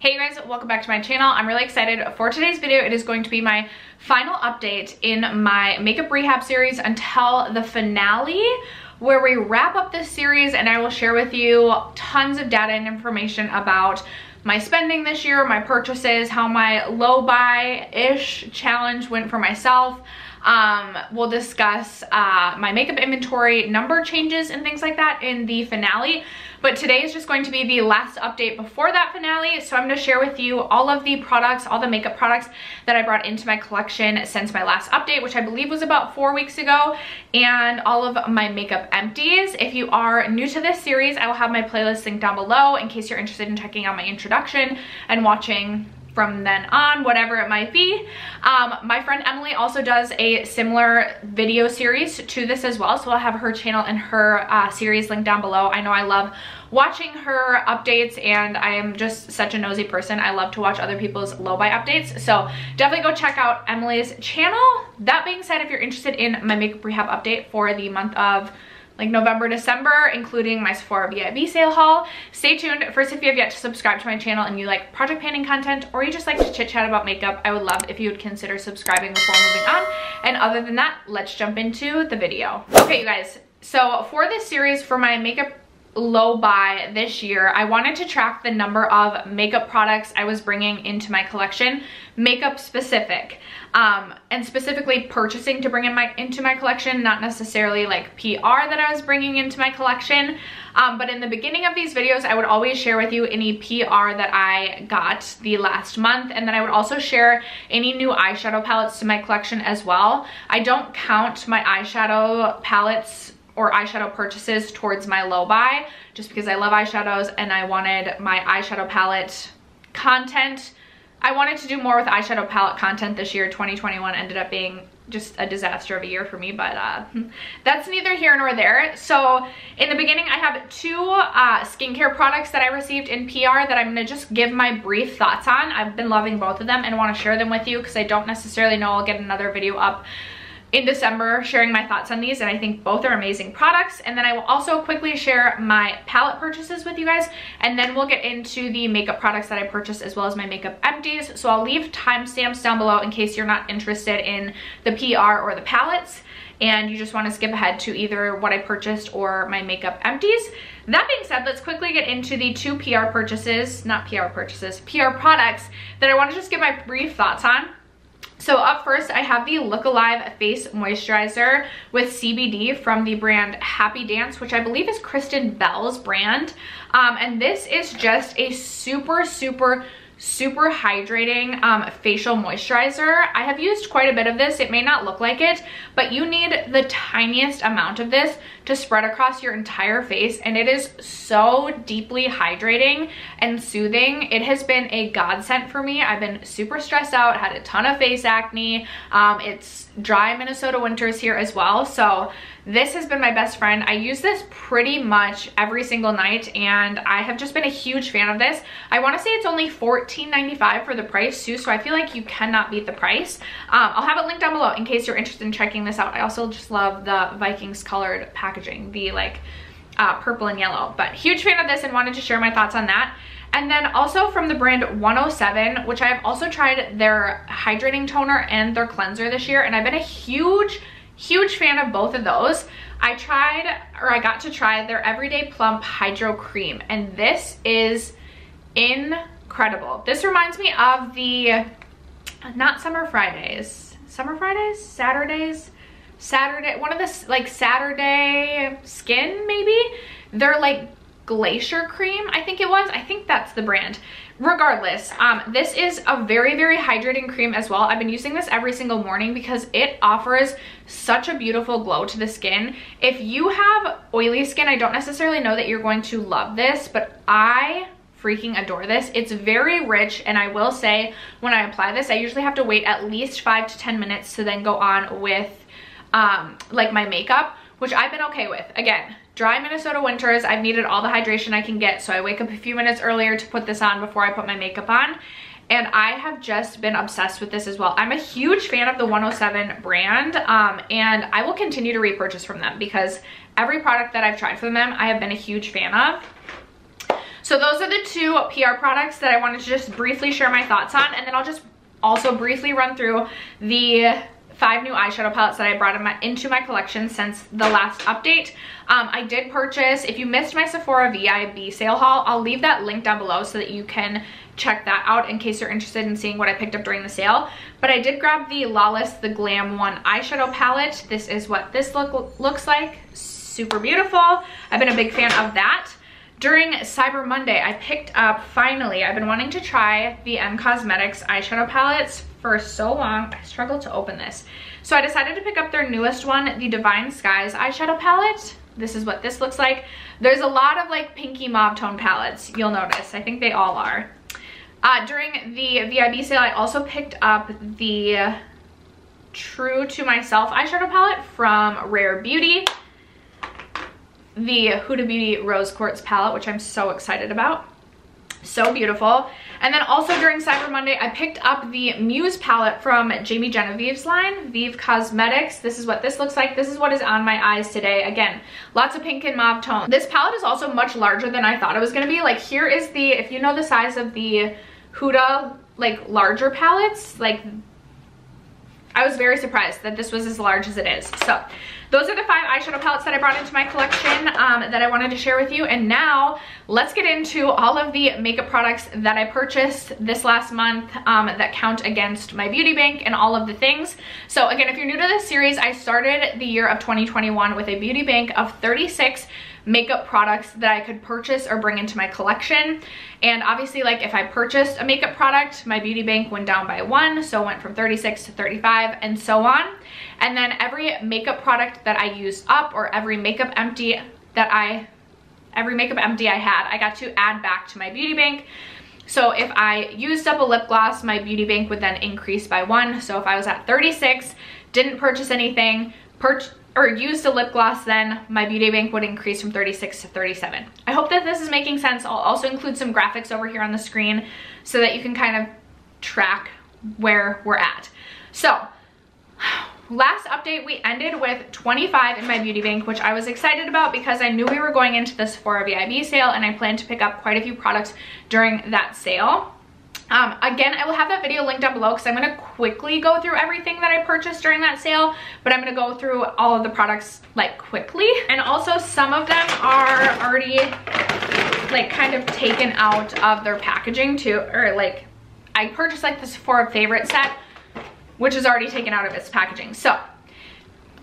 Hey you guys, welcome back to my channel. I'm really excited for today's video. It is going to be my final update in my makeup rehab series until the finale, where we wrap up this series and I will share with you tons of data and information about my spending this year, my purchases, how my low buy-ish challenge went for myself. We'll discuss my makeup inventory number changes and things like that in the finale. But today is just going to be the last update before that finale. So I'm going to share with you all of the products, all the makeup products that I brought into my collection since my last update, which I believe was about 4 weeks ago, and all of my makeup empties. If you are new to this series, I will have my playlist linked down below in case you're interested in checking out my introduction and watching from then on, whatever it might be. My friend Emily also does a similar video series to this as well, so I'll have her channel and her series linked down below. I know I love watching her updates, and I am just such a nosy person. I love to watch other people's low buy updates, so definitely go check out Emily's channel. That being said, if you're interested in my makeup rehab update for the month of November, December, including my Sephora VIP sale haul, stay tuned. First, if you have yet to subscribe to my channel and you like project planning content, or you just like to chit chat about makeup, I would love if you would consider subscribing before moving on. And other than that, let's jump into the video. Okay, you guys, so for this series, for my makeup low buy this year, I wanted to track the number of makeup products I was bringing into my collection, makeup specific, and specifically purchasing to bring into my collection, not necessarily like PR that I was bringing into my collection. But in the beginning of these videos, I would always share with you any PR that I got the last month, and then I would also share any new eyeshadow palettes to my collection as well. I don't count my eyeshadow palettes or eyeshadow purchases towards my low buy, just because I love eyeshadows and I wanted my eyeshadow palette content. I wanted to do more with eyeshadow palette content this year. 2021 ended up being just a disaster of a year for me, but that's neither here nor there. So in the beginning, I have two skincare products that I received in PR that I'm gonna just give my brief thoughts on. I've been loving both of them and want to share them with you because I don't necessarily know I'll get another video up in December sharing my thoughts on these, and I think both are amazing products. And then I will also quickly share my palette purchases with you guys, and then we'll get into the makeup products that I purchased as well as my makeup empties. So I'll leave timestamps down below in case you're not interested in the PR or the palettes and you just want to skip ahead to either what I purchased or my makeup empties. That being said, let's quickly get into the two PR purchases, not PR purchases, PR products that I want to just give my brief thoughts on. So up first, I have the Look Alive Face Moisturizer with CBD from the brand Happy Dance, which I believe is Kristen Bell's brand. And this is just a super hydrating facial moisturizer. I have used quite a bit of this. It may not look like it, but you need the tiniest amount of this to spread across your entire face, and it is so deeply hydrating and soothing. It has been a godsend for me. I've been super stressed out, had a ton of face acne. It's dry Minnesota winters here as well, so this has been my best friend. I use this pretty much every single night, and I have just been a huge fan of this. I want to say it's only $14.95 for the price too, so I feel like you cannot beat the price. I'll have it linked down below in case you're interested in checking this out. I also just love the Vikings colored packaging, the purple and yellow, but huge fan of this and wanted to share my thoughts on that. And then also from the brand 107, which I have also tried their hydrating toner and their cleanser this year, and I've been a huge fan of both of those. I got to try their Everyday Plump Hydro Cream, and this is incredible. This reminds me of the, not Saturday, one of the like Saturday Skin maybe? They're like Glacier Cream, I think it was. I think that's the brand. Regardless, this is a very hydrating cream as well. I've been using this every single morning because it offers such a beautiful glow to the skin. If you have oily skin, I don't necessarily know that you're going to love this, but I freaking adore this. It's very rich, and I will say when I apply this, I usually have to wait at least 5 to 10 minutes to then go on with like my makeup, which I've been okay with. Again, dry Minnesota winters, I've needed all the hydration I can get, so I wake up a few minutes earlier to put this on before I put my makeup on, and I have just been obsessed with this as well. I'm a huge fan of the 107 brand, and I will continue to repurchase from them because every product that I've tried from them, I have been a huge fan of. So those are the two PR products that I wanted to just briefly share my thoughts on, and then I'll just also briefly run through the 5 new eyeshadow palettes that I brought into my collection since the last update. I did purchase, if you missed my Sephora VIB sale haul, I'll leave that link down below so that you can check that out in case you're interested in seeing what I picked up during the sale. But I did grab the Lawless The Glam 1 eyeshadow palette. This is what this looks like. Super beautiful. I've been a big fan of that. During Cyber Monday, I picked up, finally, I've been wanting to try the M Cosmetics eyeshadow palettes for so long. I struggled to open this. So I decided to pick up their newest one, the Divine Skies eyeshadow palette. This is what this looks like. There's a lot of like pinky mauve tone palettes, you'll notice. I think they all are. During the VIB sale, I also picked up the True to Myself eyeshadow palette from Rare Beauty. The Huda Beauty Rose Quartz palette, which I'm so excited about. So beautiful. And then also during Cyber Monday, I picked up the Muse palette from Jamie Genevieve's line, Vive Cosmetics. This is what this looks like. This is what is on my eyes today. Again, lots of pink and mauve tone. This palette is also much larger than I thought it was going to be. Like, here is the, if you know the size of the Huda, like, larger palettes, like, I was very surprised that this was as large as it is. So those are the 5 eyeshadow palettes that I brought into my collection that I wanted to share with you. And now let's get into all of the makeup products that I purchased this last month that count against my beauty bank and all of the things. So again, if you're new to this series, I started the year of 2021 with a beauty bank of 36 makeup products that I could purchase or bring into my collection. And obviously, like, if I purchased a makeup product, my beauty bank went down by 1, so it went from 36 to 35 and so on. And then every makeup product that I used up, or every makeup empty I had, I got to add back to my beauty bank. So if I used up a lip gloss, my beauty bank would then increase by 1. So if I was at 36, didn't purchase anything, or used a lip gloss, then my beauty bank would increase from 36 to 37. I hope that this is making sense. I'll also include some graphics over here on the screen so that you can kind of track where we're at. So last update, we ended with 25 in my beauty bank, which I was excited about because I knew we were going into the Sephora VIB sale and I planned to pick up quite a few products during that sale. Again, I will have that video linked down below because I'm going to quickly go through everything that I purchased during that sale, but I'm going to go through all of the products like quickly. And also some of them are already like kind of taken out of their packaging too, or like I purchased like the Sephora favorite set, which is already taken out of its packaging. So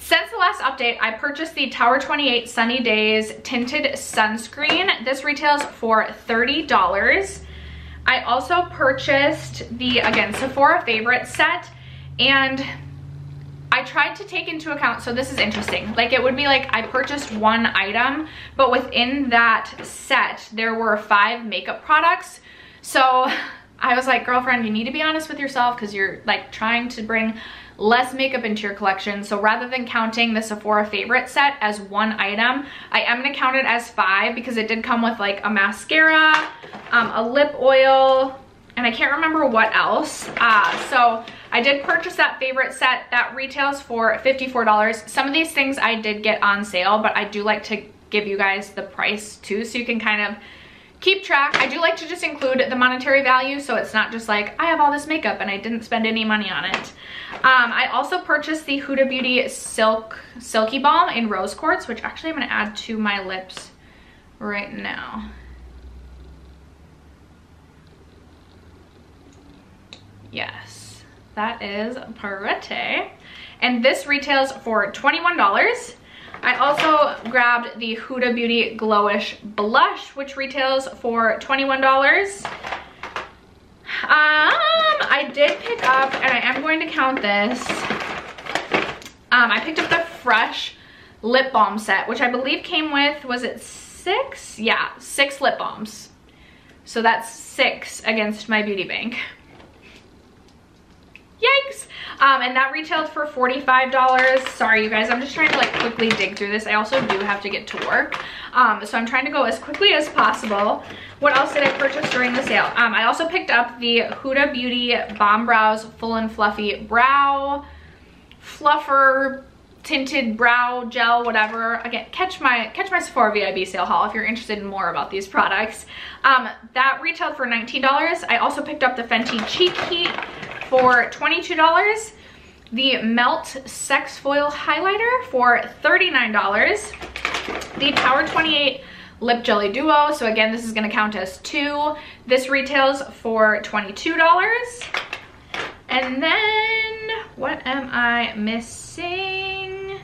since the last update, I purchased the Tower 28 Sunny Days Tinted Sunscreen. This retails for $30. I also purchased the, again, Sephora favorite set, and I tried to take into account, so this is interesting, like it would be like I purchased one item, but within that set, there were 5 makeup products. So I was like, girlfriend, you need to be honest with yourself because you're like trying to bring less makeup into your collection. So rather than counting the Sephora favorite set as one item, I am gonna count it as 5 because it did come with like a mascara, a lip oil, and I can't remember what else. So I did purchase that favorite set that retails for $54. Some of these things I did get on sale, but I do like to give you guys the price too, so you can kind of keep track. I do like to just include the monetary value, so it's not just like I have all this makeup and I didn't spend any money on it. I also purchased the Huda Beauty Silky Balm in Rose Quartz, which actually I'm going to add to my lips right now. Yes, that is pretty. And this retails for $21. I also grabbed the Huda Beauty Glowish Blush, which retails for $21. I did pick up, and I am going to count this, I picked up the Fresh Lip Balm set, which I believe came with, was it 6? Yeah, 6 lip balms. So that's 6 against my beauty bank. Yikes. And that retailed for $45. Sorry, you guys, I'm just trying to like quickly dig through this. I also do have to get to work. So I'm trying to go as quickly as possible. What else did I purchase during the sale? I also picked up the Huda Beauty Bomb Brows Full and Fluffy Brow Fluffer tinted brow gel, whatever. Again, catch my Sephora VIB sale haul if you're interested in more about these products. That retailed for $19. I also picked up the Fenty Cheek Heat for $22. The Melt Sex Foil Highlighter for $39. The Tower 28 Lip Jelly Duo. So again, this is gonna count as 2. This retails for $22. And then, what am I missing?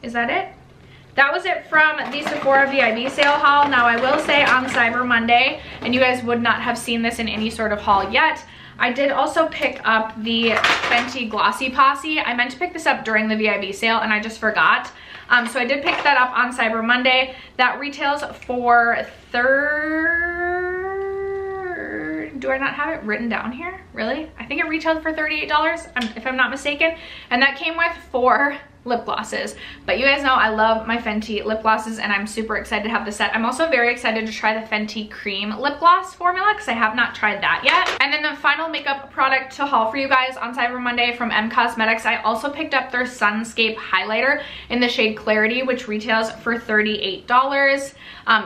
Is that it? That was it from the Sephora VIB sale haul. Now I will say on Cyber Monday, and you guys would not have seen this in any sort of haul yet, I did also pick up the Fenty Glossy Posse. I meant to pick this up during the VIB sale and I just forgot. So I did pick that up on Cyber Monday. That retails for do I not have it written down here? Really? I think it retailed for $38, if I'm not mistaken. And that came with 4 lip glosses. But you guys know I love my Fenty lip glosses and I'm super excited to have this set. I'm also very excited to try the Fenty Cream lip gloss formula because I have not tried that yet. And then the final makeup product to haul for you guys on Cyber Monday from M Cosmetics, I also picked up their Sunscape highlighter in the shade Clarity, which retails for $38.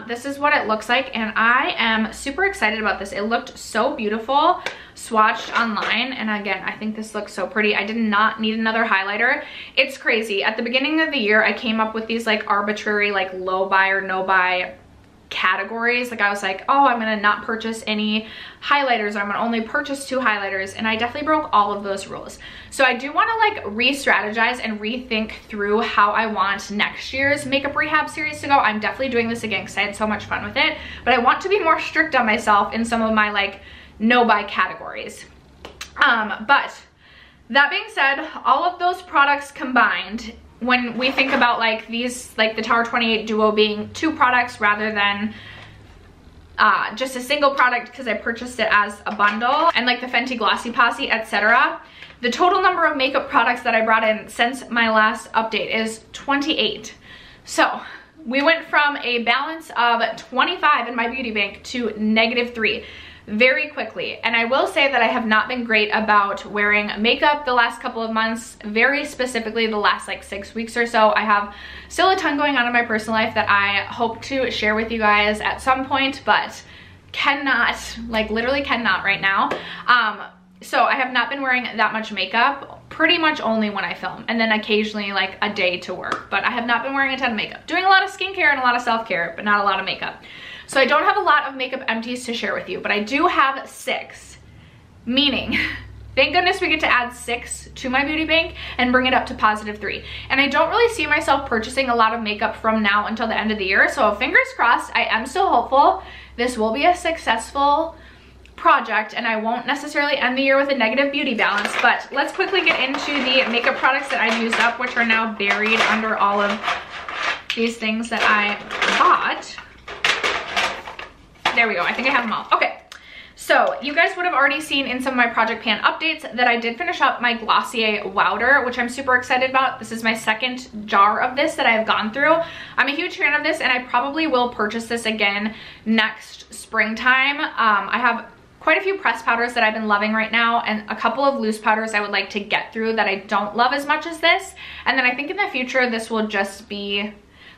This is what it looks like and I am super excited about this. It looked so beautiful swatched online, and again, I think this looks so pretty. I did not need another highlighter. It's crazy. At the beginning of the year, I came up with these like arbitrary like low buy or no buy categories. Like I was like, oh, I'm gonna not purchase any highlighters, or I'm gonna only purchase 2 highlighters, and I definitely broke all of those rules. So I do want to like re-strategize and rethink through how I want next year's Makeup Rehab series to go. I'm definitely doing this again because I had so much fun with it, but I want to be more strict on myself in some of my like no buy categories. But that being said, all of those products combined, when we think about like these, like the Tower 28 Duo being 2 products rather than just a single product because I purchased it as a bundle, and like the Fenty Glossy Posse, etc., the total number of makeup products that I brought in since my last update is 28. So we went from a balance of 25 in my beauty bank to -3 very quickly. And I will say that I have not been great about wearing makeup the last couple of months, very specifically the last like 6 weeks or so. I have still a ton going on in my personal life that I hope to share with you guys at some point, but cannot, like literally cannot right now. So I have not been wearing that much makeup, pretty much only when I film, and then occasionally like a day to work, but I have not been wearing a ton of makeup. Doing a lot of skincare and a lot of self-care, but not a lot of makeup. So I don't have a lot of makeup empties to share with you, but I do have 6, meaning thank goodness we get to add 6 to my beauty bank and bring it up to +3. And I don't really see myself purchasing a lot of makeup from now until the end of the year. So fingers crossed, I am still hopeful this will be a successful project and I won't necessarily end the year with a negative beauty balance. But let's quickly get into the makeup products that I've used up, which are now buried under all of these things that I bought. There we go, I think I have them all. Okay, so you guys would have already seen in some of my Project Pan updates that I did finish up my Glossier Wowder, which I'm super excited about. This is my 2nd jar of this that I've gone through. I'm a huge fan of this and I probably will purchase this again next springtime. I have quite a few pressed powders that I've been loving right now, and a couple of loose powders I would like to get through that I don't love as much as this. And then I think in the future this will just be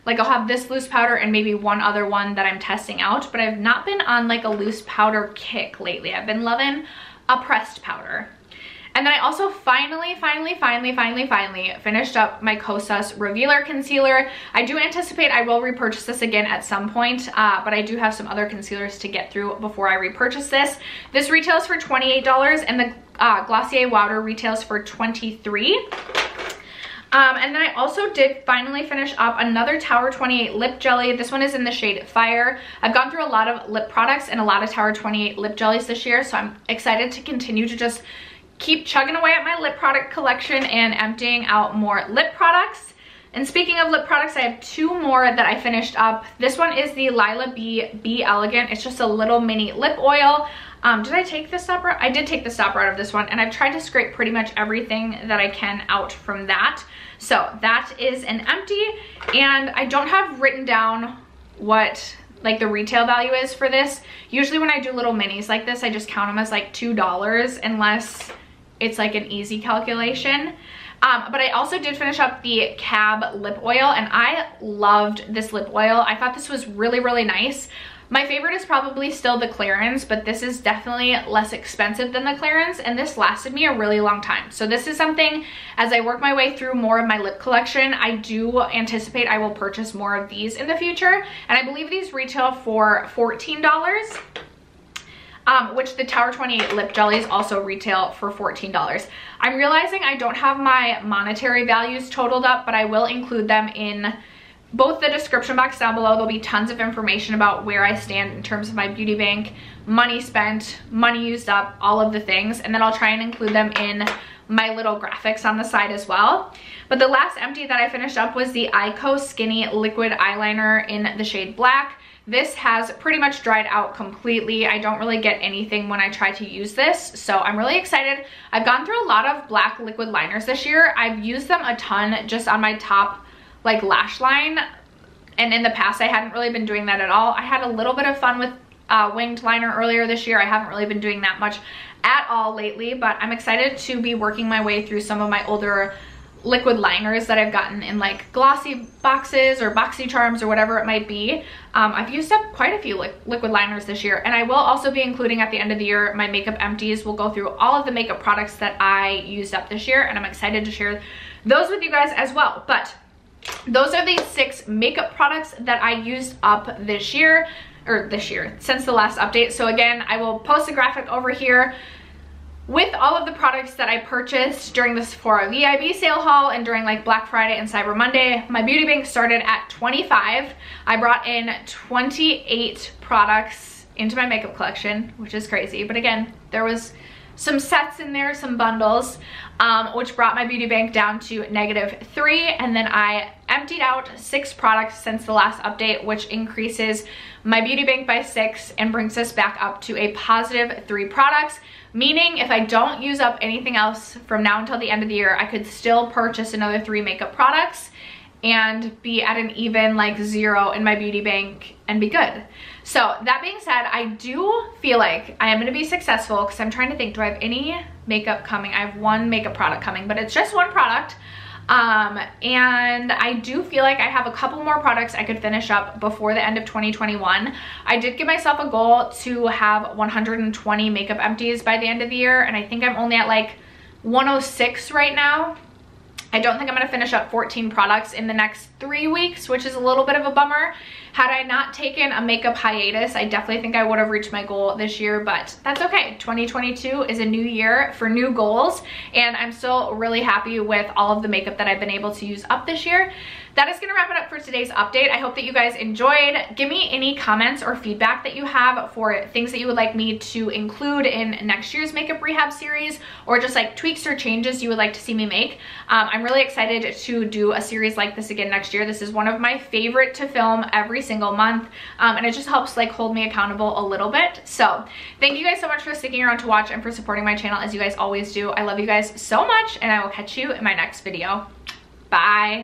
like, I'll have this loose powder and maybe one other one that I'm testing out, but I've not been on like a loose powder kick lately. I've been loving a pressed powder. And then I also finally finished up my Kosas Revealer Concealer. I do anticipate I will repurchase this again at some point, but I do have some other concealers to get through before I repurchase this. This retails for $28 and the Glossier Wowder retails for $23. And then I also did finally finish up another Tower 28 lip jelly. This one is in the shade Fire. I've gone through a lot of lip products and a lot of Tower 28 lip jellies this year, so I'm excited to continue to just keep chugging away at my lip product collection and emptying out more lip products. And speaking of lip products, I have 2 more that I finished up. This one is the Lila Be Elegant. It's just a little mini lip oil. Did I take the stopper? I did take the stopper out of this one, and I've tried to scrape pretty much everything that I can out from that. So that is an empty, and I don't have written down what like the retail value is for this. Usually when I do little minis like this, I just count them as like $2 unless it's like an easy calculation. But I also did finish up the Cab lip oil, and I loved this lip oil. I thought this was really, really nice. My favorite is probably still the Clarins, but this is definitely less expensive than the Clarins, and this lasted me a really long time. So this is something, as I work my way through more of my lip collection, I do anticipate I will purchase more of these in the future. And I believe these retail for $14. Which the Tower 28 lip jellies also retail for $14. I'm realizing I don't have my monetary values totaled up, but I will include them in both the description box down below. There'll be tons of information about where I stand in terms of my beauty bank, money spent, money used up, all of the things, and then I'll try and include them in my little graphics on the side as well. But the last empty that I finished up was the Ico Skinny Liquid Eyeliner in the shade Black. This has pretty much dried out completely. I don't really get anything when I try to use this, so I'm really excited. I've gone through a lot of black liquid liners this year. I've used them a ton just on my top like lash line, and in the past I hadn't really been doing that at all. I had a little bit of fun with winged liner earlier this year. I haven't really been doing that much at all lately, but I'm excited to be working my way through some of my older liquid liners that I've gotten in like glossy boxes or boxy charms or whatever it might be. I've used up quite a few liquid liners this year, and I will also be including at the end of the year my makeup empties. We'll go through all of the makeup products that I used up this year, and I'm excited to share those with you guys as well. But those are the 6 makeup products that I used up this year, since the last update. So again, I will post a graphic over here with all of the products that I purchased during the Sephora VIB sale haul and during like Black Friday and Cyber Monday. My beauty bank started at 25. I brought in 28 products into my makeup collection, which is crazy. But again, there was some sets in there, some bundles, which brought my beauty bank down to -3. And then I emptied out 6 products since the last update, which increases my beauty bank by 6 and brings us back up to a +3 products. Meaning if I don't use up anything else from now until the end of the year, I could still purchase another 3 makeup products and be at an even like 0 in my beauty bank and be good. So that being said, I do feel like I am going to be successful, because I'm trying to think, do I have any makeup coming? I have 1 makeup product coming, but it's just 1 product. And I do feel like I have a couple more products I could finish up before the end of 2021. I did give myself a goal to have 120 makeup empties by the end of the year, and I think I'm only at like 106 right now. I don't think I'm going to finish up 14 products in the next 3 weeks, which is a little bit of a bummer. Had I not taken a makeup hiatus, I definitely think I would have reached my goal this year, but that's okay. 2022 is a new year for new goals, and I'm still really happy with all of the makeup that I've been able to use up this year. That is going to wrap it up for today's update. I hope that you guys enjoyed. Give me any comments or feedback that you have for things that you would like me to include in next year's makeup rehab series, or just like tweaks or changes you would like to see me make. I'm really excited to do a series like this again next year. This is one of my favorite to film every single month, and it just helps like hold me accountable a little bit. So thank you guys so much for sticking around to watch and for supporting my channel, as you guys always do. I love you guys so much, and I will catch you in my next video. Bye.